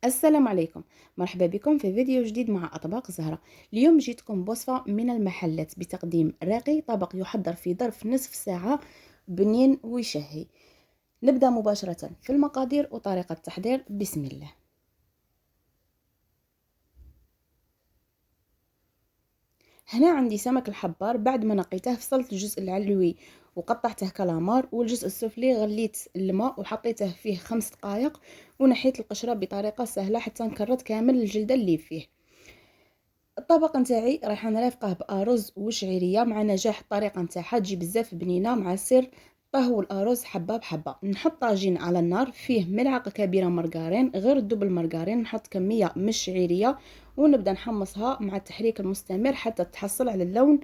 السلام عليكم. مرحبا بكم في فيديو جديد مع أطباق زهرة. اليوم جيتكم بوصفة من المحلات بتقديم راقي، طبق يحضر في ظرف نصف ساعة، بنين ويشهي. نبدأ مباشرة في المقادير وطريقة التحضير. بسم الله. هنا عندي سمك الحبار، بعد ما نقيته فصلت الجزء العلوي وقطعته كالامار، والجزء السفلي غليت الماء وحطيته فيه 5 دقائق ونحيت القشرة بطريقة سهلة حتى نكرت كامل الجلدة اللي فيه. الطبق نتاعي راح نرافقه بارز وشعيريه. مع نجاح الطريقه نتاعها تجي بزاف بنينه. مع السر طهو الارز حبه بحبه. نحط طاجين على النار فيه ملعقه كبيره مرقارين، غير الدبل مرقارين. نحط كميه من الشعيريه ونبدا نحمصها مع التحريك المستمر حتى تحصل على اللون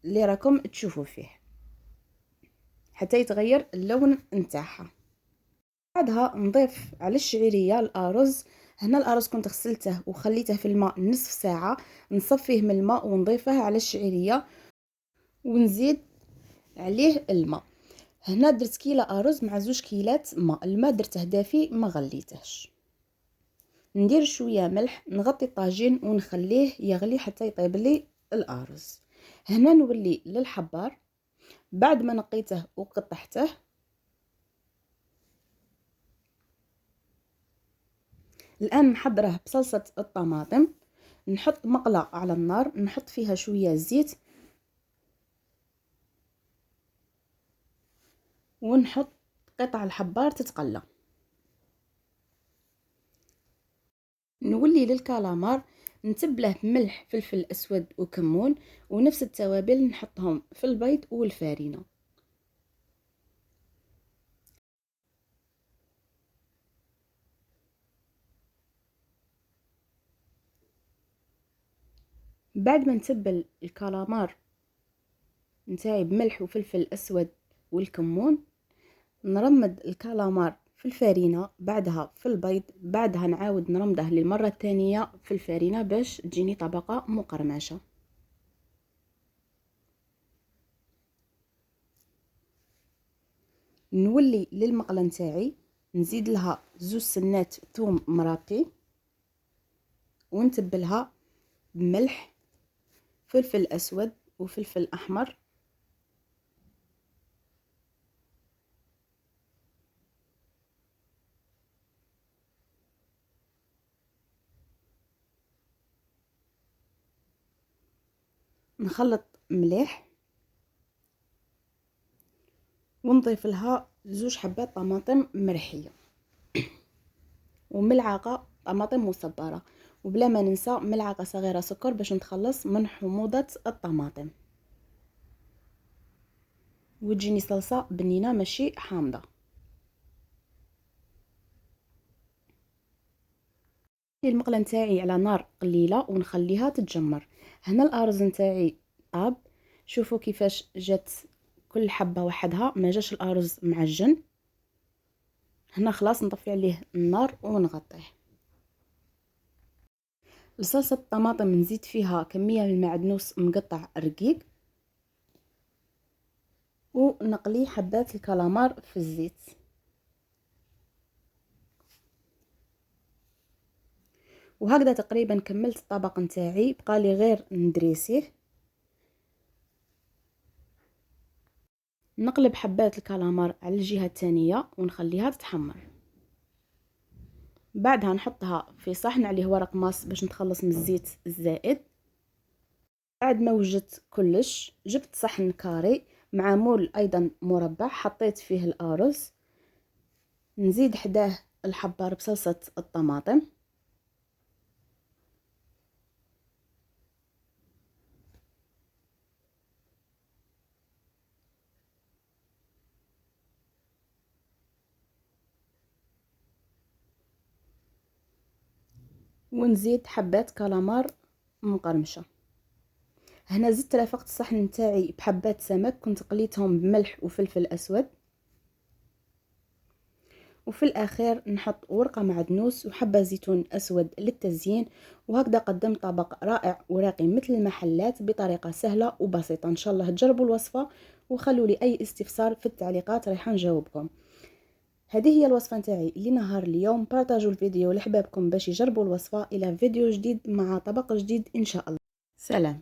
اللي راكم تشوفوا فيه، حتى يتغير اللون نتاعها. بعدها نضيف على الشعيريه الارز. هنا الارز كنت غسلته وخليته في الماء نصف ساعه. نصفيه من الماء ونضيفه على الشعيريه ونزيد عليه الماء. هنا درت كيلو ارز مع 2 كيلات ماء. الماء درته دافي ما غليتهش. ندير شويه ملح، نغطي الطاجين ونخليه يغلي حتى يطيب لي الارز. هنا نولي للحبار بعد ما نقيته وقطعته. الان نحضره بصلصه الطماطم. نحط مقله على النار، نحط فيها شويه زيت ونحط قطع الحبار تتقلى. نولي للكالامار نتبله بملح فلفل اسود وكمون، ونفس التوابل نحطهم في البيض والفارينه. بعد ما نتبل الكالامار نتاعي بملح وفلفل اسود والكمون، نرمد الكالامار في الفارينه، بعدها في البيض، بعدها نعاود نرمده للمره الثانيه في الفارينه باش تجيني طبقه مقرمشه. نولي للمقله نتاعي نزيد لها 2 سنات ثوم مرقي ونتبلها بملح فلفل اسود وفلفل احمر. نخلط مليح ونضيف لها 2 حبات طماطم مرحيه وملعقه طماطم مصبره، وبلا ما ننسى ملعقه صغيره سكر باش نتخلص من حموضه الطماطم وتجيني صلصه بنينه ماشي حامضه. المقله نتاعي على نار قليله ونخليها تتجمر. هنا الارز نتاعي طاب، شوفوا كيفاش جات كل حبه وحدها، ما جاش الارز معجن. هنا خلاص نطفي عليه النار ونغطيه. لصلصه الطماطم نزيد فيها كميه من المعدنوس مقطع رقيق، ونقلي حبات الكالامار في الزيت. وهكذا تقريبا كملت الطبق نتاعي، بقالي غير ندريسيه. نقلب حبات الكالامار على الجهه الثانيه ونخليها تتحمر. بعدها نحطها في صحن عليه ورق ماس باش نتخلص من الزيت الزائد. بعد ما وجدت كلش جبت صحن كاري معمول ايضا مربع، حطيت فيه الارز، نزيد حداه الحبار بصلصه الطماطم، ونزيد حبات كالامار مقرمشه. هنا زدت رافقت الصحن نتاعي بحبات سمك كنت قليتهم بملح وفلفل اسود. وفي الاخير نحط ورقه معدنوس وحبه زيتون اسود للتزيين. وهكذا قدمت طبق رائع وراقي مثل المحلات بطريقه سهله وبسيطه. ان شاء الله تجربوا الوصفه وخلوا لي اي استفسار في التعليقات راح نجاوبكم. هذه هي الوصفة نتاعي لنهار اليوم. بارطاجوا الفيديو لحبابكم باش يجربوا الوصفة. الى فيديو جديد مع طبق جديد ان شاء الله. سلام.